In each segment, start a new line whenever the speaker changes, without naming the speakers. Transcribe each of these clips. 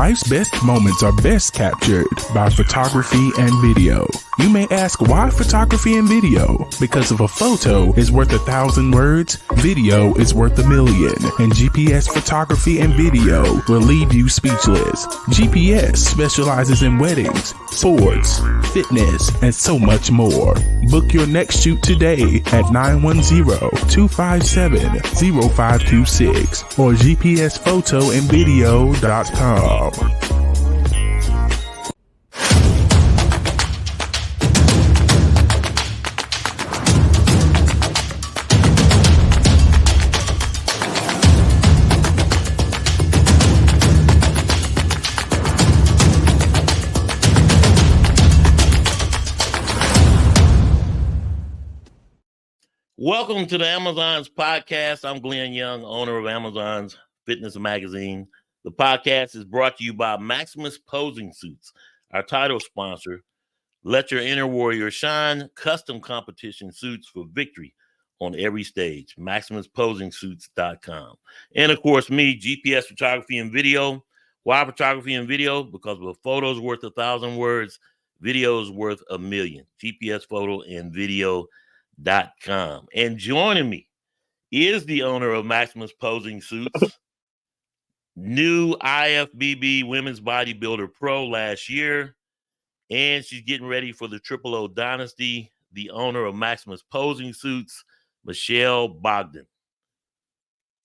Life's best moments are best captured by photography and video. You may ask, why photography and video? Because if a photo is worth 1,000 words, video is worth 1,000,000. And GPS photography and video will leave you speechless. GPS specializes in weddings, sports, fitness, and so much more. Book your next shoot today at 910-257-0526 or gpsphotoandvideo.com.
Welcome to the Amazon's podcast. I'm Glenn Young, owner of Amazon's Fitness Magazine. The podcast is brought to you by Maximus Posing Suits, our title sponsor. Let your inner warrior shine. Custom competition suits for victory on every stage. MaximusPosingSuits.com. And of course, me, GPS Photography and Video. Why photography and video? Because if a photo is worth 1,000 words, video is worth 1,000,000. GPS Photo and Video.com. And joining me is the owner of Maximus Posing Suits, new IFBB Women's Bodybuilder Pro last year, and she's getting ready for the Triple O Dynasty, the owner of Maximus Posing Suits, Michele Bogden.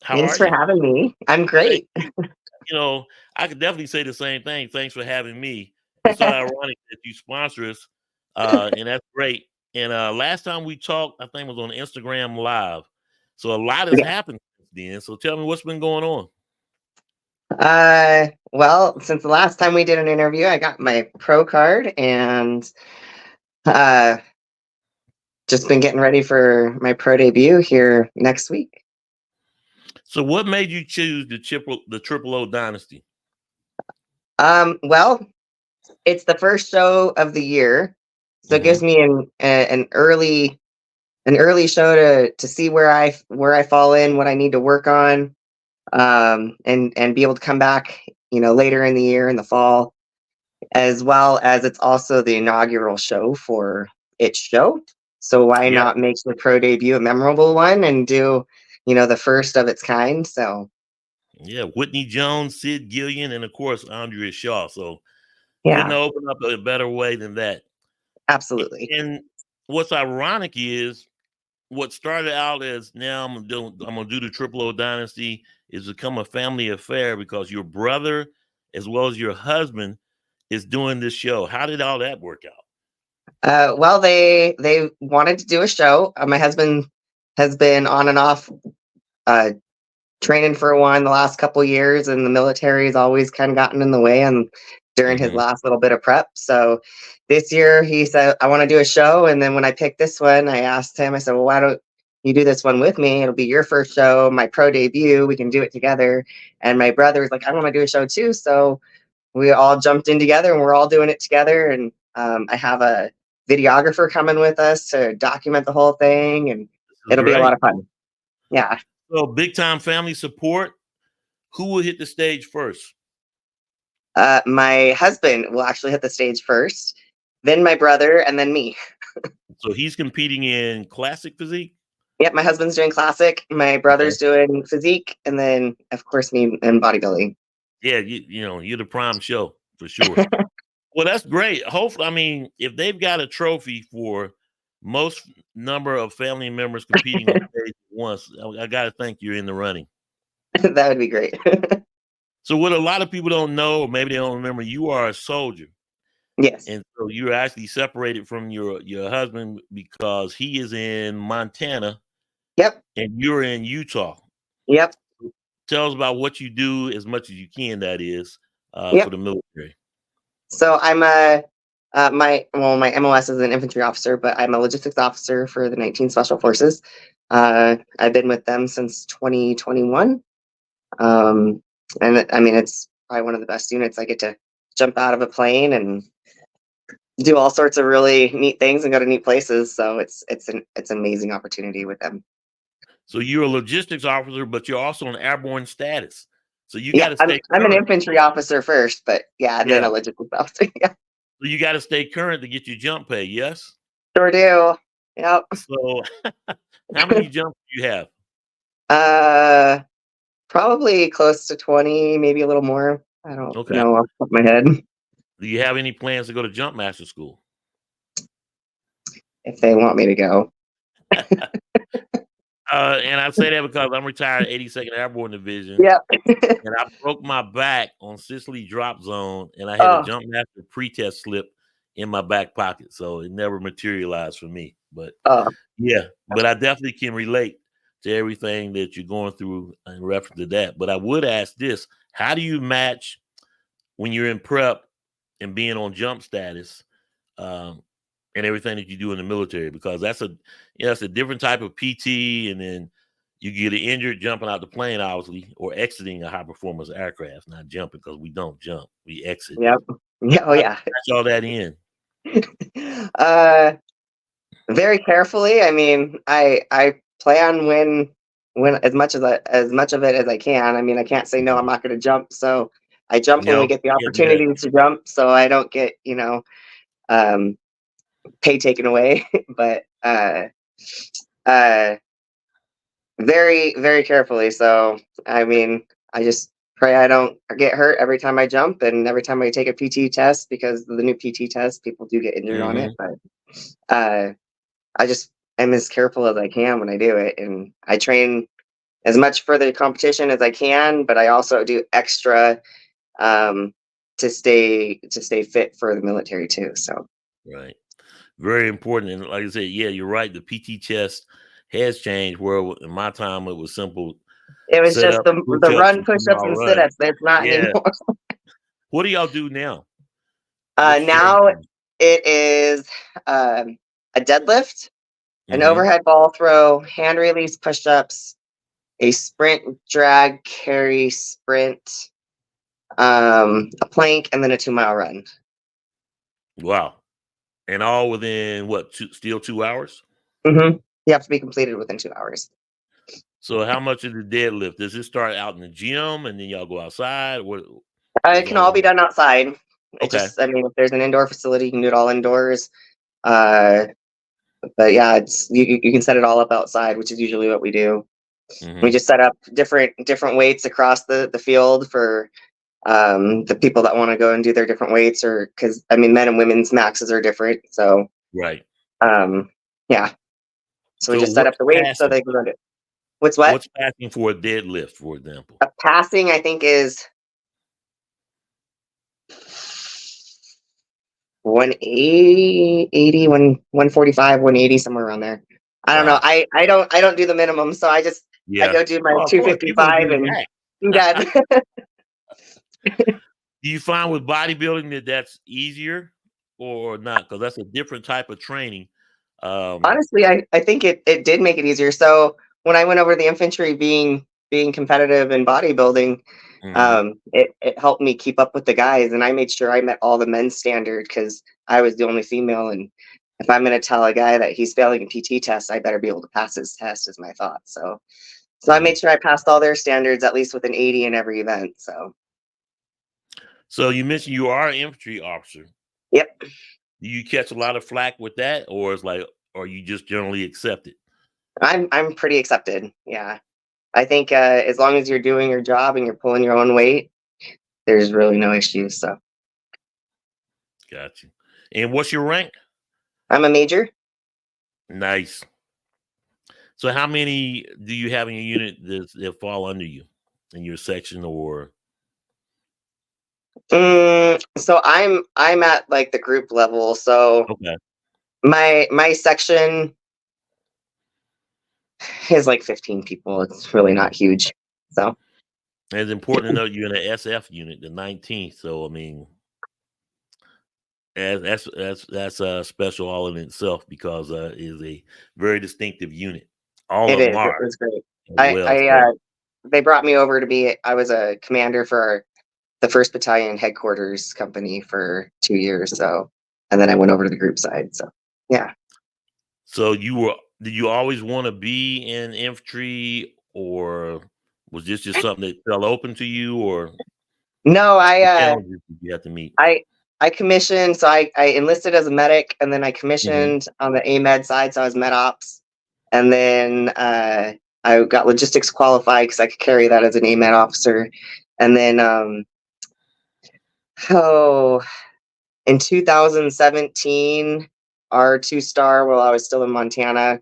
Thanks for having me. I'm great.
I could definitely say the same thing. Thanks for having me. It's so ironic that you sponsor us, and that's great. And last time we talked, I think it was on Instagram Live. So a lot has happened since then. So tell me what's been going on.
Well, since the last time we did an interview, I got my pro card and just been getting ready for my pro debut here next week.
So what made you choose the Triple O Dynasty?
Well, it's the first show of the year. So it gives me an early show to see where I fall in, what I need to work on, and be able to come back, later in the year in the fall, as well as it's also the inaugural show for its show. So why not make the pro debut a memorable one and do, the first of its kind? So
Whitney Jones, Sid Gillian, and of course Andrea Shaw. So couldn't open up a better way than that.
Absolutely.
And what's ironic is what started out as now I'm gonna do the Triple O Dynasty is become a family affair because your brother as well as your husband is doing this show. How did all that work out?
Well, they wanted to do a show. My husband has been on and off training for one the last couple of years, and the military has always kind of gotten in the way and during his last little bit of prep. So this year he said, I want to do a show. And then when I picked this one, I asked him, I said, well, why don't you do this one with me? It'll be your first show, my pro debut. We can do it together. And my brother was like, I want to do a show too. So we all jumped in together and we're all doing it together. And I have a videographer coming with us to document the whole thing. And it'll be a lot of fun. Yeah.
So big time family support. Who will hit the stage first?
My husband will actually hit the stage first, then my brother, and then me.
So he's competing in classic physique?
Yep, my husband's doing classic, my brother's doing physique, and then, of course, me in bodybuilding.
Yeah, you're the prime show, for sure. Well, that's great. Hopefully, if they've got a trophy for most number of family members competing on stage at once, I got to think you're in the running.
That would be great.
So what a lot of people don't know, or maybe they don't remember, you are a soldier.
Yes.
And so you're actually separated from your husband because he is in Montana.
Yep.
And you're in Utah.
Yep.
Tell us about what you do as much as you can, that is, for the military.
So I'm my MOS is an infantry officer, but I'm a logistics officer for the 19 Special Forces. I've been with them since 2021. And it's probably one of the best units. I get to jump out of a plane and do all sorts of really neat things and go to neat places. So it's an amazing opportunity with them.
So you're a logistics officer, but you're also an airborne status. So you got
Yeah,
to
I'm
stay
I'm an
current.
infantry officer first, but yeah, and then
Yeah.
a logistics officer. Yeah,
So you got to stay current to get your jump pay. Yes.
sure do. Yep.
So how many jumps do you have?
Uh, Probably close to 20, maybe a little more. I don't
Okay.
know off the top of my head.
Do you have any plans to go to jump master school?
If they want me to go.
And I say that because I'm retired 82nd Airborne Division,
Yep.
and I broke my back on Sicily drop zone, and I had a
Oh,
jump master pre-test slip in my back pocket, so it never materialized for me. But
oh,
yeah, but I definitely can relate to everything that you're going through in reference to that. But I would ask this: how do you match when you're in prep and being on jump status? And everything that you do in the military, because that's a different type of PT, and then you get injured jumping out the plane, obviously, or exiting a high performance aircraft, not jumping because we don't jump, we exit.
yep. Yeah, oh
How do
yeah.
you patch all that in?
Uh, Very carefully. I mean, I plan when as much of it as I can. I mean, I can't say no, I'm not going to jump. So I jump when we
No,
get the
you can't do that.
opportunity to jump, so I don't get, um, pay taken away. But uh, very, very carefully. So I mean, I just pray I don't get hurt every time I jump and every time I take a PT test, because the new PT test, people do get injured on it.
Hmm.
But uh, I just am as careful as I can when I do it, and I train as much for the competition as I can, but I also do extra, um, to stay fit for the military too. So
Right. Very important. And like I said, yeah, you're right. The PT test has changed, where in my time it was simple:
it was
set
just
up,
the
push ups,
run,
and
push ups,
2 mile
and sit
run.
ups. It's not
Yeah.
anymore.
What do y'all do now? What's changed?
Now it is a deadlift, an
Hmm.
overhead ball throw, hand release push ups, a sprint, drag, carry, sprint, a plank, and then a 2 mile run.
Wow. And all within what? Still 2 hours?
Hmm. You have to be completed within 2 hours.
So how much of the deadlift does it start out in the gym and then y'all go outside? What
It
is
can
all
all be done outside.
okay?
I mean, if there's an indoor facility, you can do it all indoors. Uh, but yeah, you can set it all up outside, which is usually what we do. We
Hmm.
just set up different weights across the field for the people that want to go and do their different weights, or because I mean, men and women's maxes are different. So
Right.
um, yeah, so we
So
just set up
what's
the weights so
passing?
they can go do. What's what?
What's passing for a deadlift, for example?
A passing, I think, is 180, 145, 180, somewhere around there. I don't know.
Wow.
I don't do the minimum, so I
Yeah.
go do my
Oh, of course, you're gonna
255
do the
and
max.
I'm done.
Do you find with bodybuilding that that's easier or not? Because that's a different type of training. Um,
Honestly, I think it did make it easier. So when I went over the infantry, being competitive in bodybuilding,
mhm.
it helped me keep up with the guys, and I made sure I met all the men's standard because I was the only female. And if I'm going to tell a guy that he's failing a PT test, I better be able to pass his test, is my thought. So I made
Mhm.
sure I passed all their standards at least with an 80 in every event. So
So you mentioned you are an infantry officer.
yep,
Do you catch a lot of flack with that, or it's like, or you just generally accept it?
I'm pretty accepted. Yeah, I think as long as you're doing your job and you're pulling your own weight, there's really no issues. So
Got you. And what's your rank?
I'm a major.
Nice. So how many do you have in your unit that fall under you in your section or
So I'm at like the group level. So
okay.
my section is like 15 people. It's really not huge. So
And it's important to know you're in the SF unit, the 19th. So I mean, that's special all in itself because it is a very distinctive unit. All
it
of them
is. It
are
was great.
as
I
well.
I
So
They brought me over to be. I was a commander for the first battalion headquarters company for 2 years. So and then I went over to the group side. So yeah.
so did you always want to be in infantry, or Was this just something that fell open to you, or
No,
what challenges did you have to meet?
I commissioned, so I enlisted as a medic, and then I
Mhm.
commissioned on the AMED side, so I was med ops, and then I got logistics qualified because I could carry that as an AMED officer, and then in 2017, our 2-star, while I was still in Montana,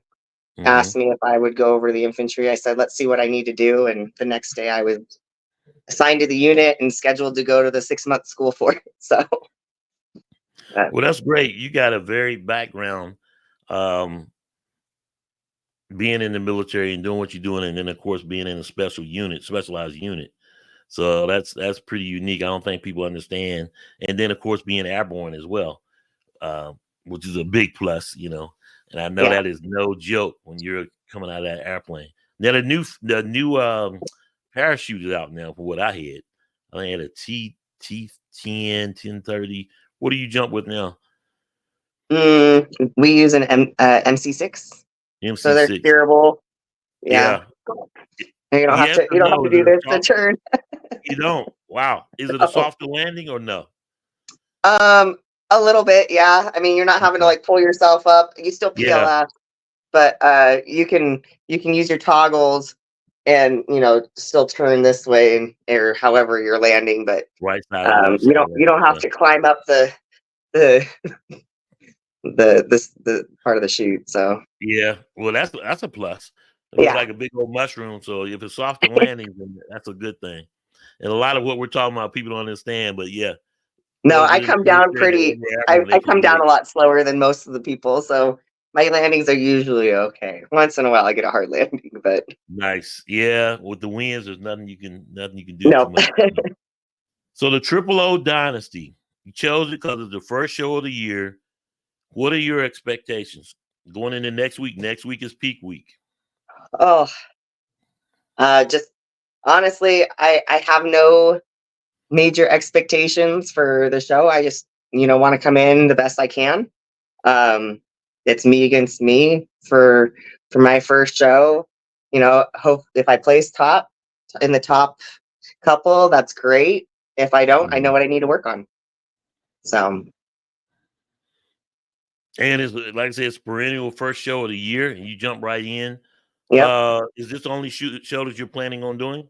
asked
Mhm.
me if I would go over the infantry. I said, let's see what I need to do, and the next day I was assigned to the unit and scheduled to go to the 6-month school for it. So
Well, that's great. You got a varied background, um, being in the military and doing what you're doing, and then of course being in a specialized unit. So that's pretty unique. I don't think people understand. And then of course being airborne as well, which is a big plus, And I know
yeah.
that is no joke when you're coming out of that airplane. Now the new parachute is out now for what I had. I had a T10, 1030. What do you jump with now?
We use an MC6, so they're
MC6.
steerable. Yeah,
Yeah.
and you don't have
Yes
to
or no? Is
do
it a
this to
soft?
turn.
You don't. Wow. Is it a
So,
softer landing or no?
a little bit, yeah. I mean, you're not having to
Okay.
like pull yourself up. You still
Yeah.
PLF, but you can use your toggles and still turn this way and or however you're landing. But
Right side up, left side
you
right.
don't have
Yeah.
to climb up the the part of the chute. So
Yeah. Well, that's a plus. It looks
yeah,
like a big old mushroom. So if it's softer landings, then that's a good thing. And a lot of what we're talking about, people don't understand. But yeah,
no,
those
I
that are in the
come down
military, they're
pretty.
in the airborne, they
I
can
come down a
relate.
lot slower than most of the people, so my landings are usually okay. Once in a while, I get a hard landing, but
Nice. Yeah. With the winds, there's nothing you can do too
no.
much. So the Triple O Dynasty, you chose it because it's the first show of the year. What are your expectations going into next week? Next week is peak week.
Oh, just honestly, I have no major expectations for the show. I just want to come in the best I can. Um, it's me against me for my first show. Hope if I place top in the top couple, that's great. If I don't, I know
Mhm.
what I need to work on. So
And it's like I said, it's perennial first show of the year, and you jump right in.
yep.
Is this the only show that you're planning on doing?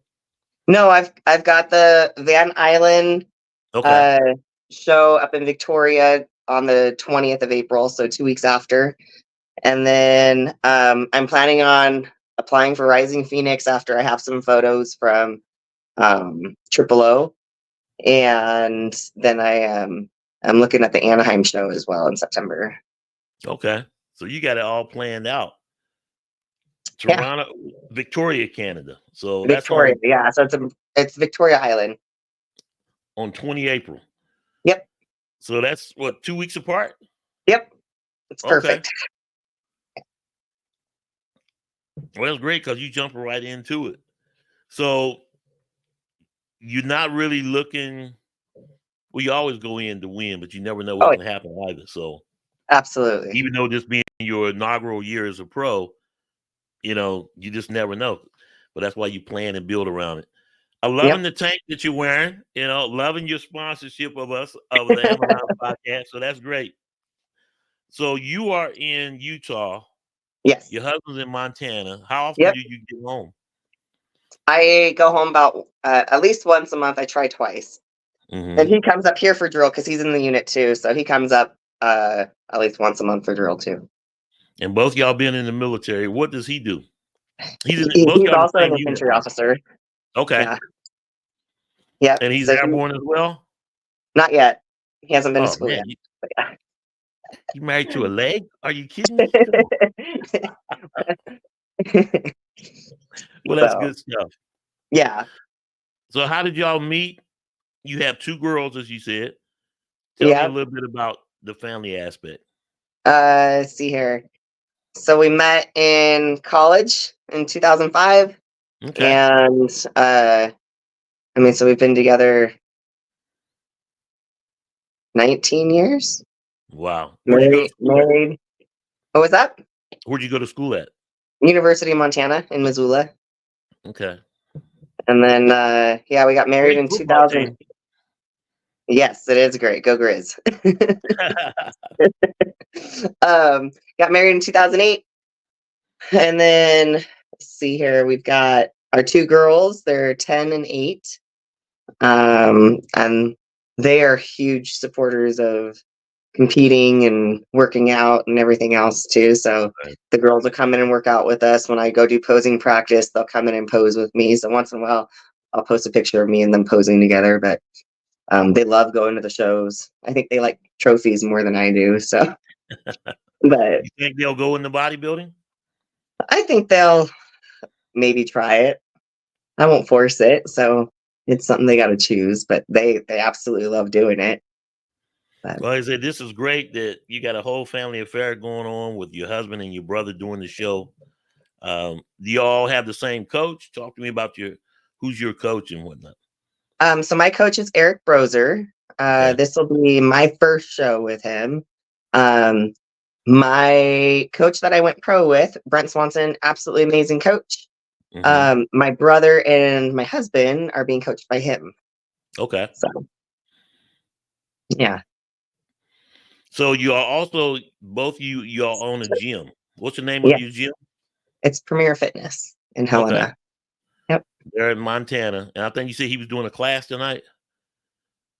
No, I've got the Van Island
Okay.
uh show up in Victoria on the 20th of April, so 2 weeks after. And then I'm planning on applying for Rising Phoenix after I have some photos from Triple O. And then I'm looking at the Anaheim show as well in September.
Okay. So you got it all planned out.
Yeah,
Toronto, Victoria, Canada. So that's
Victoria.
on
Yeah, so it's Victoria Island.
20 April.
Yep,
So that's what, 2 weeks apart?
yep. It's
Okay.
perfect.
Well, that's great because you jump right into it. So you're not really looking. Well, you always go in to win, but you never know what
Oh,
can happen either. So
absolutely.
even though this being your inaugural year as a pro, you just never know. But that's why you plan and build around it. I'm loving
Yep.
the tank that you're wearing, loving your sponsorship of us, of the Amazon podcast. So that's great. So you are in Utah.
Yes.
Your husband's in Montana. How often
Yep.
do you get home?
I go home about at least once a month. I try twice. And
Hmm.
he comes up here for drill because he's in the unit too. So he comes up at least once a month for drill too.
And both y'all been in the military. What does he do? Both
He's
y'all in the
also an
same unit,
infantry
right?
officer.
Okay.
Yeah. Yep.
And he's
So
airborne as well?
not yet. He hasn't been to
Oh
school
man,
yet.
you,
But yeah.
you married to a leg? Are you kidding me? Come on. Well, that's
So
good stuff.
yeah.
So how did y'all meet? You have two girls, as you said. Tell me a
Yep.
little bit about the family aspect.
See here. So we met in college in 2005,
Okay.
and so we've been together 19 years.
Wow. Where'd you go to school at?
Married. What was that?
Where'd you go to school at?
University of Montana in Missoula.
Okay.
And then, we got married
Great
in
football
2000.
team.
Yes, it is great. Go Grizz. Got married in 2008. And then, let's see here, we've got our two girls. They're 10 and 8. And they are huge supporters of competing and working out and everything else too. So
Right.
the girls will come in and work out with us. When I go do posing practice, they'll come in and pose with me. So once in a while, I'll post a picture of me and them posing together. But they love going to the shows. I think they like trophies more than I do. So, but
You think they'll go into bodybuilding?
I think they'll maybe try it. I won't force it. So it's something they got to choose. But they absolutely love doing it. But,
Well, I said this is great that you got a whole family affair going on with your husband and your brother doing the show. Do you all have the same coach? Talk to me about who's your coach and whatnot.
so my coach is Eric Brozer.
Okay.
This will be my first show with him. My coach that I went pro with, Brent Swanson, absolutely amazing coach.
Mm-hmm.
My brother and my husband are being coached by him.
Okay.
So, yeah.
So you are also both you all own a gym. What's the name of
Yeah.
your gym?
It's Premier Fitness in
Okay.
Helena. Yep.
They're in Montana. And I think you said he was doing a class tonight.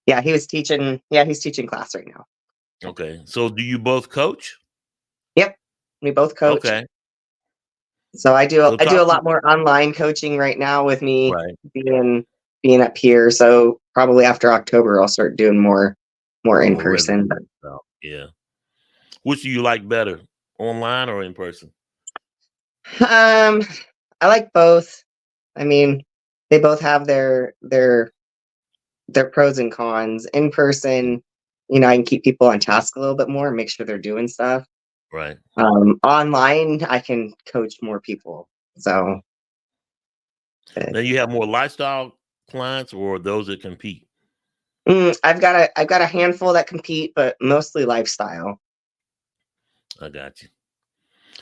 Yeah, he's teaching class right now.
Okay. So do you both coach?
Yep. We both coach.
Okay.
So I do
So
a
talk to
lot more online coaching right now with me
right.
being up here. So probably after October I'll start doing more in
More
person.
resident stuff. Yeah. Which do you like better, online or in person?
I like both. I mean, they both have their pros and cons. In person, I can keep people on task a little bit more and make sure they're doing stuff.
Right.
Online, I can coach more people. So
Now you have more lifestyle clients or those that compete?
I've got a handful that compete, but mostly lifestyle.
I got you.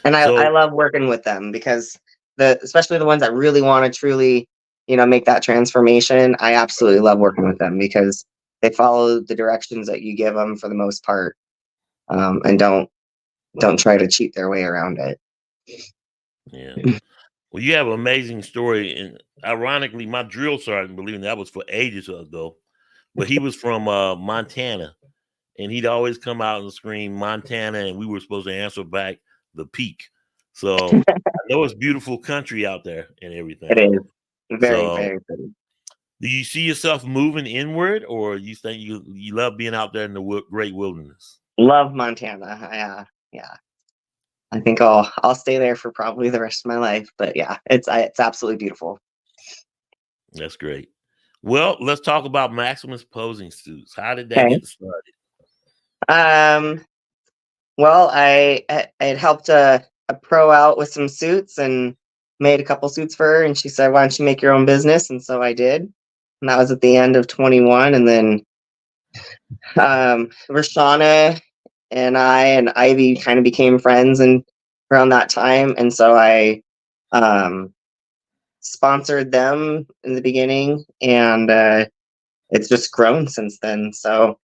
And I
So
love working with them because especially the ones that really want to truly, make that transformation. I absolutely love working with them because they follow the directions that you give them for the most part, and don't try to cheat their way around it.
yeah. Well, you have an amazing story. And ironically, my drill sergeant, believe me, that was for ages ago. But he was from Montana. And he'd always come out and scream Montana, and we were supposed to answer back the peak. So I know it's beautiful country out there and everything.
It is very,
So
very pretty.
do you see yourself moving inward, or you think you love being out there in the great wilderness?
Love Montana. Yeah. I think I'll stay there for probably the rest of my life. But yeah, it's absolutely beautiful.
That's great. Well, let's talk about Maximus posing suits. How did that
Okay.
get started?
Well, I had helped a pro out with some suits and made a couple suits for her, and she said, "Why don't you make your own business?" And so I did, and that was at the end of 21. And then Rashana and I and Ivy kind of became friends, and around that time, and so I sponsored them in the beginning, and it's just grown since then. So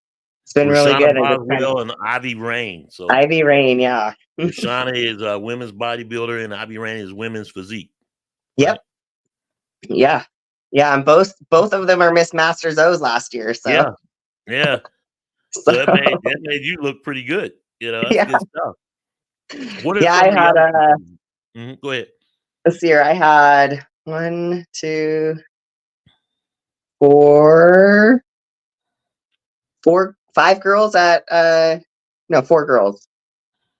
it's been really
Rashana
good. And just kind of
Boswell and Ivy Rain. So
Ivy Rain, yeah.
Rashana is a women's bodybuilder, and Ivy Rain is women's physique.
Yep.
Right?
Yeah. Yeah. And both of them are Miss Masters O's last year. So,
Yeah. So
so
that made you look pretty good. That's
yeah.
good stuff. What are
Yeah,
some
I
of the
had
other Go ahead.
this year I had 1, 2, 4, 5 girls at no, 4 girls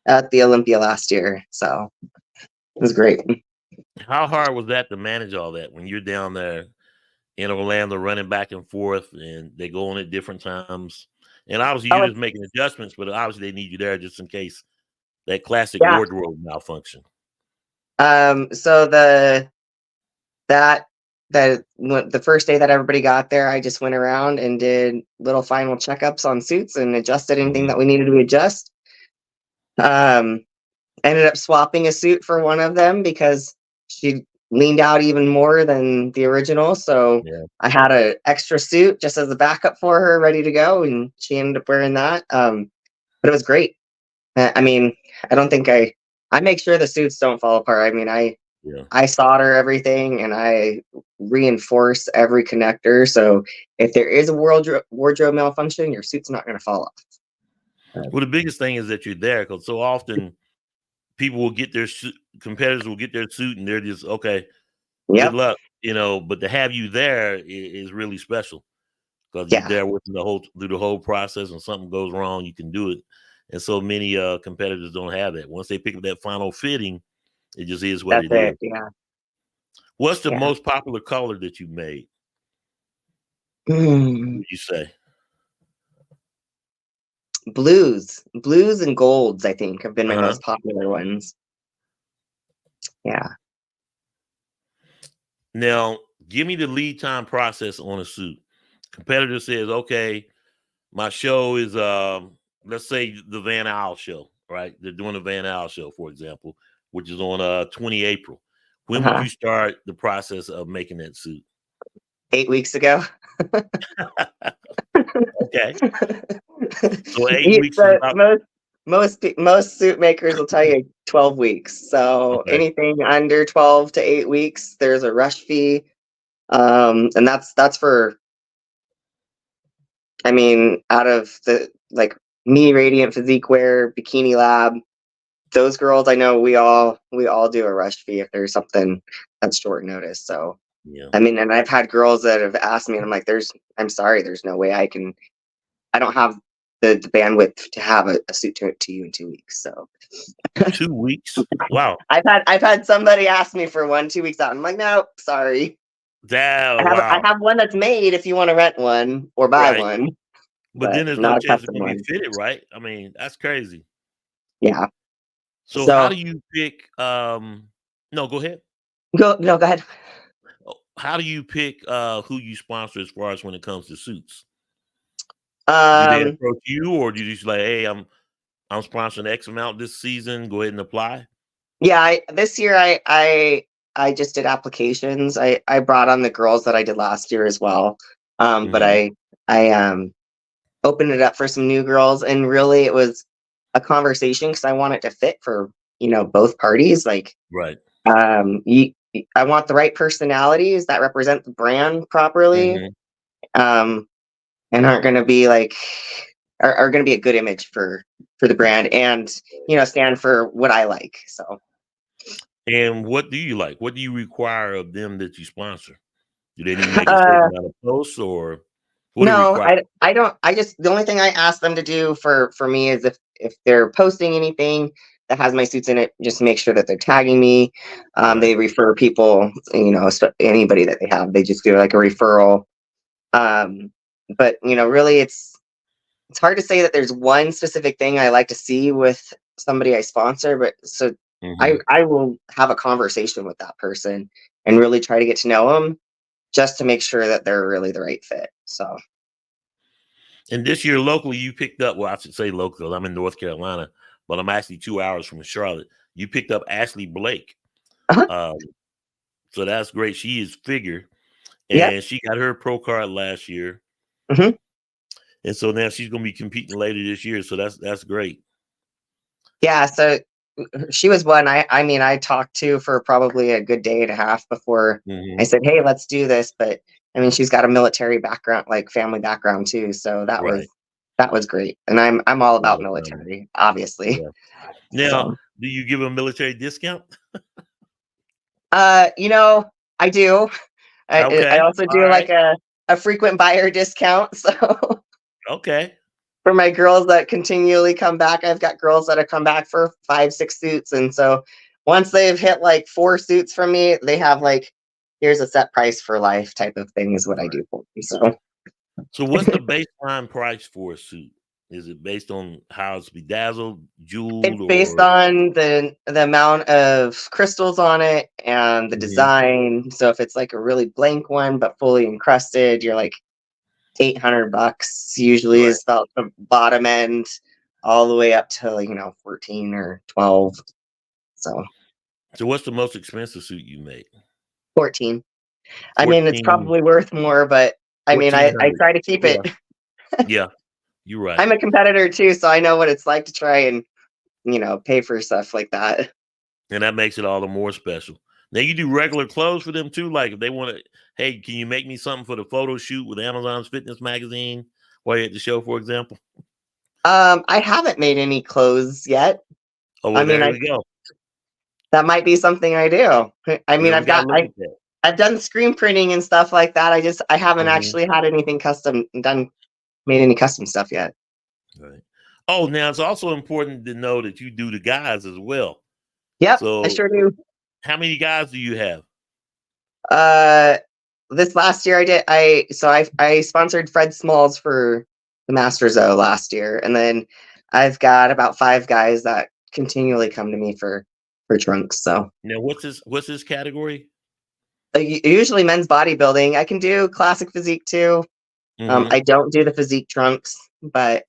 at the Olympia last year. So it was great.
How hard was that to manage all that when you're down there in Orlando running back and forth and they go on at different times? And obviously
Oh,
you're just making adjustments, but obviously they need you there just in case that classic
yeah.
wardrobe malfunction.
So the first day that everybody got there, I just went around and did little final checkups on suits and adjusted anything that we needed to adjust. Ended up swapping a suit for one of them because she leaned out even more than the original. So
Yeah.
I had an extra suit just as a backup for her, ready to go, and she ended up wearing that. But it was great. I mean, I don't think I make sure the suits don't fall apart. I mean,
Yeah.
I solder everything and I reinforce every connector. So if there is a wardrobe malfunction, your suit's not going to fall off.
Well, the biggest thing is that you're there, because so often people will get their competitors will get their suit and they're just okay. Good
Yep.
luck, but to have you there is really special, because you're
Yeah.
there with them through the whole process, and something goes wrong, you can do it. And so many competitors don't have that. Once they pick up that final fitting, it just is what
That's
it is.
it. Yeah.
What's the
Yeah.
most popular color that you made,
Mm,
would you say?
blues and golds, I think, have been my
Uh-huh.
most popular ones. Yeah.
Now, give me the lead time process on a suit. Competitor says, okay, my show is let's say the Van Isle show, right? They're doing the Van Isle show, for example, which is on 20 April. When would
Uh-huh.
you start the process of making that suit?
8 weeks ago.
Okay. So 8
You-
weeks is
the
about
most suit makers will tell you 12 weeks. So
okay.
anything under 12 to 8 weeks, there's a rush fee. And that's for, I mean, out of the like me, Radiant Physique Wear, Bikini Lab, those girls, I know we all do a rush fee if there's something that's short notice. So
Yeah.
I mean, and I've had girls that have asked me, and I'm like, I'm sorry, there's no way I don't have the bandwidth to have a suit to you in 2 weeks. So
2 weeks? Wow.
I've had somebody ask me for 1 2 weeks out. I'm like, no, sorry. I
Wow.
have one that's made if you want to rent one or buy
Right.
one,
But
but
then there's no
not a
chance it's
custom
gonna be
one.
fitted, right? I mean, that's crazy.
Yeah.
So how
So
do you pick no, go ahead.
go ahead.
How do you pick who you sponsor as far as when it comes to suits? Do they
Um,
approach you, or do you just like, hey, I'm sponsoring X amount this season, go ahead and apply?
yeah, this year I just did applications. I brought on the girls that I did last year as well. But
Mhm.
I opened it up for some new girls, and really it was a conversation because I want it to fit for both parties. Like,
Right.
I want the right personalities that represent the brand properly,
Mhm.
um, and aren't going to be like are going to be a good image for the brand, and stand for what I like. So
And what do you like? What do you require of them that you sponsor? Do they need to make a certain
uh,
amount of posts, or what do you
no,
require?
I don't. I just the only thing I ask them to do for me is if they're posting anything that has my suits in it, just make sure that they're tagging me.
Right.
They refer people, anybody that they have, they just do like a referral. Um, but really, it's hard to say that there's one specific thing I like to see with somebody I sponsor, but so I
Mhm.
I will have a conversation with that person and really try to get to know them just to make sure that they're really the right fit. So.
And this year locally, you picked up, well, I should say local, I'm in North Carolina, but I'm actually 2 hours from Charlotte. You picked up Ashley Blake.
Uh-huh.
Um, so that's great. She is figure,
Yep.
and she got her pro card last year.
Hmm.
And so now she's gonna be competing later this year. So that's great.
Yeah. So she was one I mean, I talked to for probably a good day and a half before I
Mhm.
said, "Hey, let's do this." But I mean, she's got a military background, like family background too. So
Right.
that was great. And I'm all
Yeah,
about
that's nice.
military, obviously.
Yeah. Now,
So,
do you give a military discount?
uh, you know, I do. I
Okay.
also
All
do like
right.
a frequent buyer discount. So
Okay.
for my girls that continually come back, I've got girls that have come back for 5 6 suits, and so once they've hit like 4 suits from me, they have like, here's a set price for life type of thing is what I
Right.
do for them. So
So what's the baseline price for a suit? Is it based on how it's bedazzled, jeweled,
it's based
or
on the amount of crystals on it and the
Mhm.
design. So if it's like a really blank one but fully encrusted, you're like $800 usually
Right.
is about the bottom end, all the way up to 14 or 12. So
So what's the most expensive suit you made?
14. I mean, it's
14,
probably worth more, but I mean, I
1400.
try to keep
Yeah.
it.
Yeah, you're right.
I'm a competitor too, so I know what it's like to try and, pay for stuff like that.
And that makes it all the more special. Now you do regular clothes for them too. Like if they want to, hey, can you make me something for the photo shoot with Amazon's Fitness Magazine while you're at the show, for example?
I haven't made any clothes yet.
Oh,
I
well,
mean,
there we go.
that might be something I do. I mean,
Yeah, we got to look at that.
I've done screen printing and stuff like that. I haven't
Mhm.
actually had anything made any custom stuff yet.
Right. Oh, now it's also important to know that you do the guys as well.
Yep, I
So
sure do.
how many guys do you have?
This last year I sponsored Fred Smalls for the Masters O last year, and then I've got about 5 guys that continually come to me for trunks. So
Now what's this category?
usually men's bodybuilding. I can do classic physique too.
Mm-hmm.
I don't do the physique trunks, but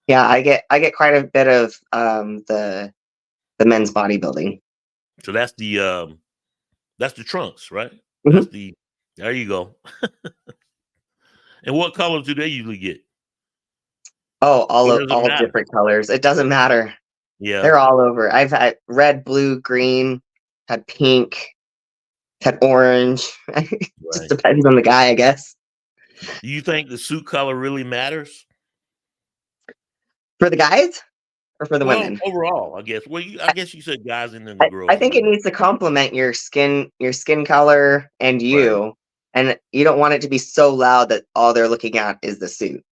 yeah, I get quite a bit of the men's bodybuilding.
So that's the trunks, right?
Mhm.
There you go. And what colors do they usually get?
Oh,
Or does it
all
matter?
different colors. It doesn't matter.
Yeah.
They're all over. I've had red, blue, green, had pink, had orange. Just
Right.
depends on the guy, I guess.
Do you think the suit color really matters?
For the guys or for the
Well,
women?
overall, I guess. Well, I guess you said guys and then the
I
girls as
think it
well.
needs to complement your skin color and
Right.
you. And you don't want it to be so loud that all they're looking at is the suit.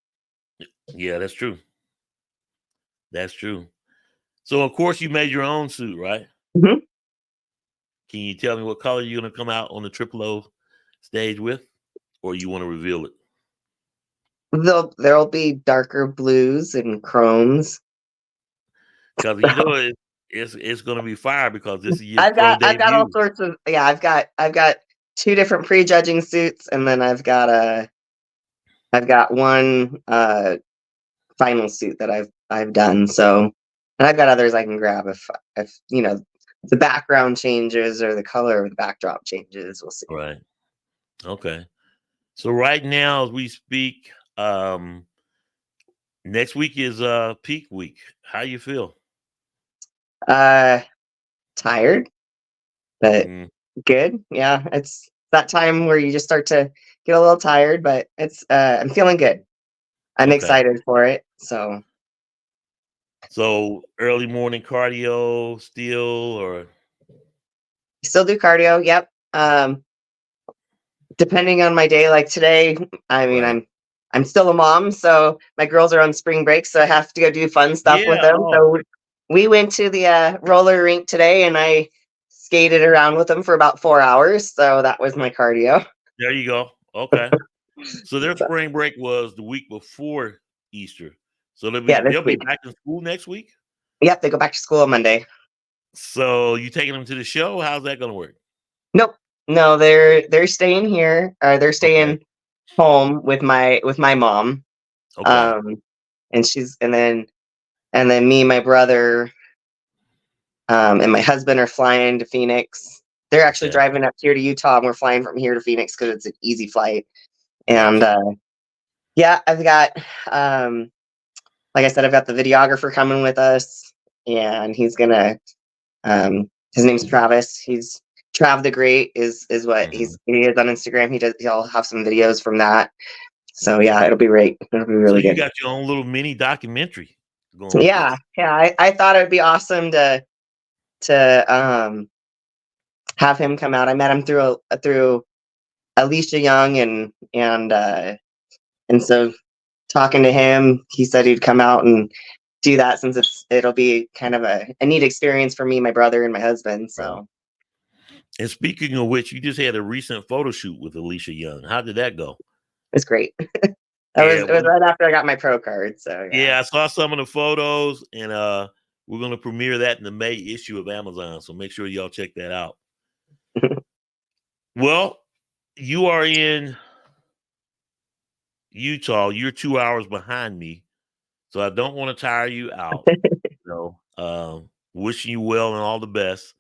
Yeah, that's true. That's true. So, of course, you made your own suit, right?
Mhm.
Can you tell me what color you're going to come out on the Triple O stage with? Or you want to reveal it?
There'll be darker blues and chromes.
Because, it's going to be fire because this is your
I've
pro
got all
debut.
sorts of yeah, I've got 2 different prejudging suits, and then I've got one final suit that I've done. So, and I've got others I can grab if the background changes or the color of the backdrop changes. We'll see.
Right. Okay. So, right now, as we speak, next week is peak week. How you feel?
Uh, Tired, but
Mm,
good. Yeah, it's that time where you just start to get a little tired, but it's I'm feeling good. I'm
okay.
excited for it. So
So, early morning cardio still, or
still do cardio. Yep. Depending on my day, like today, I mean,
right?
I'm still a mom, so my girls are on spring break, so I have to go do fun stuff with
Yeah.
them.
Oh,
So we went to the roller rink today, and I skated around with them for about 4 hours. So that was my cardio.
there you go. Okay. So their
So,
spring break was the week before Easter. So they'll
yeah,
be
this
they'll be
week.
back in school next week.
Yep, they go back to school on Monday.
So you taking them to the show? How's that going to work?
Nope, no, they're staying here, or they're
Okay.
staying home with my mom.
Okay.
Um, and she's and then me, my brother, and my husband are flying to Phoenix. They're actually
Okay.
driving up here to Utah, and we're flying from here to Phoenix because it's an easy flight. And
Gotcha.
yeah, I've got, like I said, I've got the videographer coming with us, and he's gonna. His name's Travis. He's Trav the Great is what
Mhm.
he is on Instagram. He'll have some videos from that. So yeah, it'll be great. It'll be
So
really
you
good.
got your own little mini documentary going with
Yeah,
this.
yeah. I thought it'd be awesome to have him come out. I met him through Alicia Young, and so talking to him, he said he'd come out and do that since it'll be kind of a neat experience for me, my brother, and my husband.
Right.
So
And speaking of which, you just had a recent photo shoot with Alicia Young. How did that go?
it's great.
Yeah.
It was right after I got my pro card. So yeah.
Yeah, I saw some of the photos, and we're gonna premiere that in the May issue of Amazon. So make sure y'all check that out. Well, you are in Utah. You're 2 hours behind me, so I don't want to tire you out. So, wishing you well and all the best.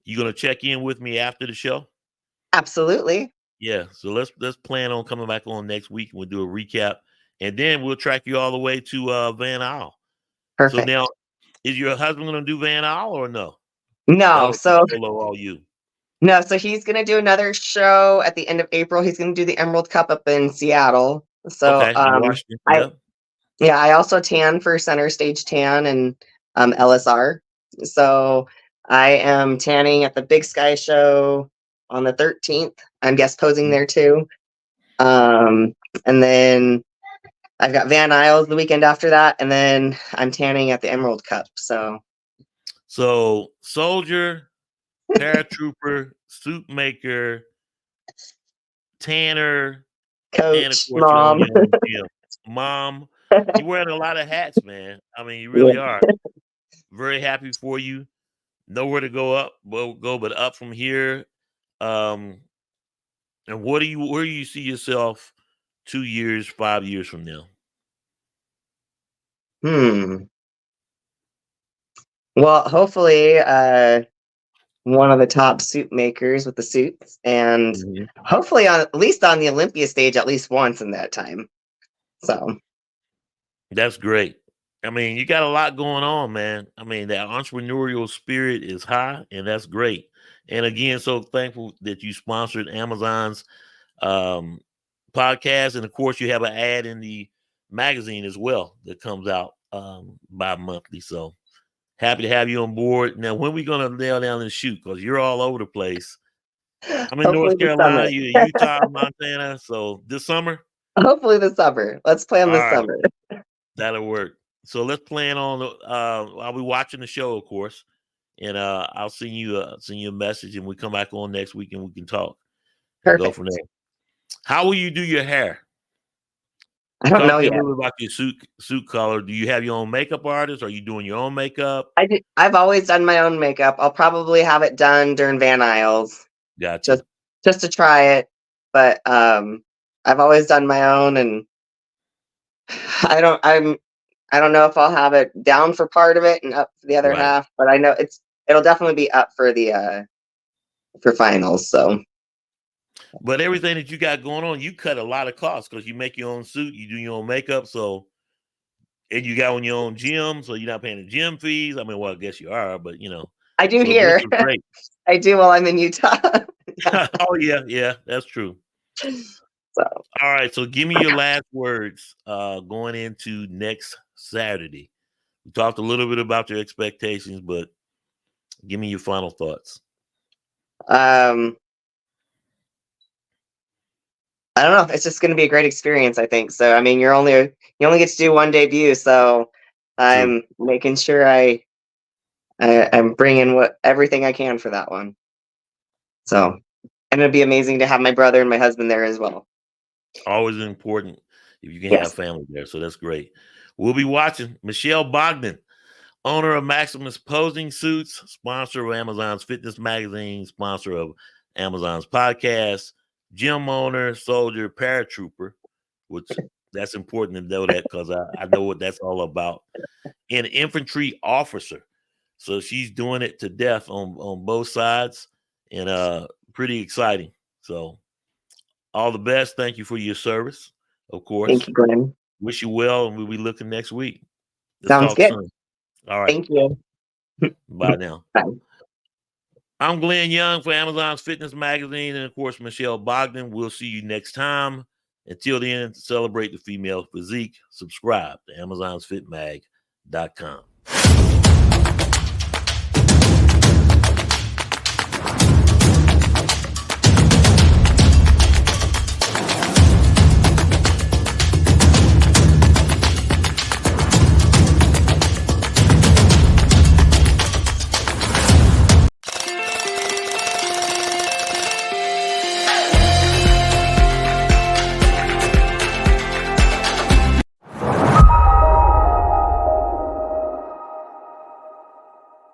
You gonna check in with me after the show?
Absolutely.
Yeah, so let's plan on coming back on next week and we'll do a recap, and then we'll track you all the way to Van Isle. So
Perfect.
now, is your husband going to do Van Isle or no?
No,
That'll be
so
solo all you.
no, so he's gonna do another show at the end of April. He's gonna do the Emerald Cup up in Seattle. So
Okay, in Washington.
I
Yep.
yeah, I also tan for Center Stage Tan and LSR. So I am tanning at the Big Sky show on the 13th. I'm guest posing there too. And then I've got Van Isles the weekend after that, and then I'm tanning at the Emerald Cup. So
soldier, paratrooper, suit maker, tanner, and of
coach,
course you own
mom.
your own gym. Mom, you're wearing a lot of hats, man. I mean, you really
Yeah.
are. Very happy for you. Nowhere to go up, but up from here. And where do you see yourself 2 years, 5 years from now?
Well, hopefully, one of the top suit makers with the suits, and hopefully on at least on the Olympia stage at least once in that time. So
That's great. I mean, you got a lot going on, man. I mean, that entrepreneurial spirit is high, and that's great. And again, so thankful that you sponsored Amazon's podcast, and of course, you have an ad in the magazine as well that comes out bi-monthly. So happy to have you on board. Now, when we gonna nail down and shoot? Because you're all over the place. I'm in
hopefully
North
this summer.
Carolina, you're in Utah, Montana. So this summer,
Hopefully this summer. Let's plan
all
this
right,
summer.
that'll work. So let's plan on. I'll be watching the show, of course, and I'll send you a message, and we come back on next week, and we can talk and go
Perfect.
from there. How will you do your hair?
I don't
Talk
know
to me
yet.
a little bit about your suit color. Do you have your own makeup artist? Are you doing your own makeup?
I've always done my own makeup. I'll probably have it done during Van Isles.
Gotcha.
Just to try it. But I've always done my own, and I don't know if I'll have it down for part of it and up for the other
Right.
half, but I know it'll definitely be up for the for finals. So
But everything that you got going on, you cut a lot of costs because you make your own suit, you do your own makeup, and you got on your own gym, so you're not paying the gym fees. I mean, well, I guess you are, but
I do
so
here.
this is great.
I do while I'm in Utah.
Oh yeah, that's true.
So
All right, so give me your last words going into next Saturday. We talked a little bit about your expectations, but give me your final thoughts.
I don't know. It's just going to be a great experience, I think. So I mean, you only get to do one debut, so I'm making sure I'm bringing everything I can for that one. So, and it'd be amazing to have my brother and my husband there as well.
Always important if you can
Yes.
have family there, so that's great. We'll be watching. Michele Bogden, owner of Maximus Posing Suits, sponsor of Amazon's Fitness Magazine, sponsor of Amazon's podcast, gym owner, soldier, paratrooper, which that's important to know that because I know what that's all about, and infantry officer. So she's doing it to death on both sides, and pretty exciting. So all the best. Thank you for your service, of course.
Thank you, Glenn.
Wish you well, and we'll be looking next week. Let's
Sounds
talk
good.
soon. All right.
Thank you.
Bye now.
Bye.
I'm Glenn Young for Amazon's Fitness Magazine, and of course, Michele Bogden. We'll see you next time. Until then, celebrate the female physique. Subscribe to AmazonsFitMag.com.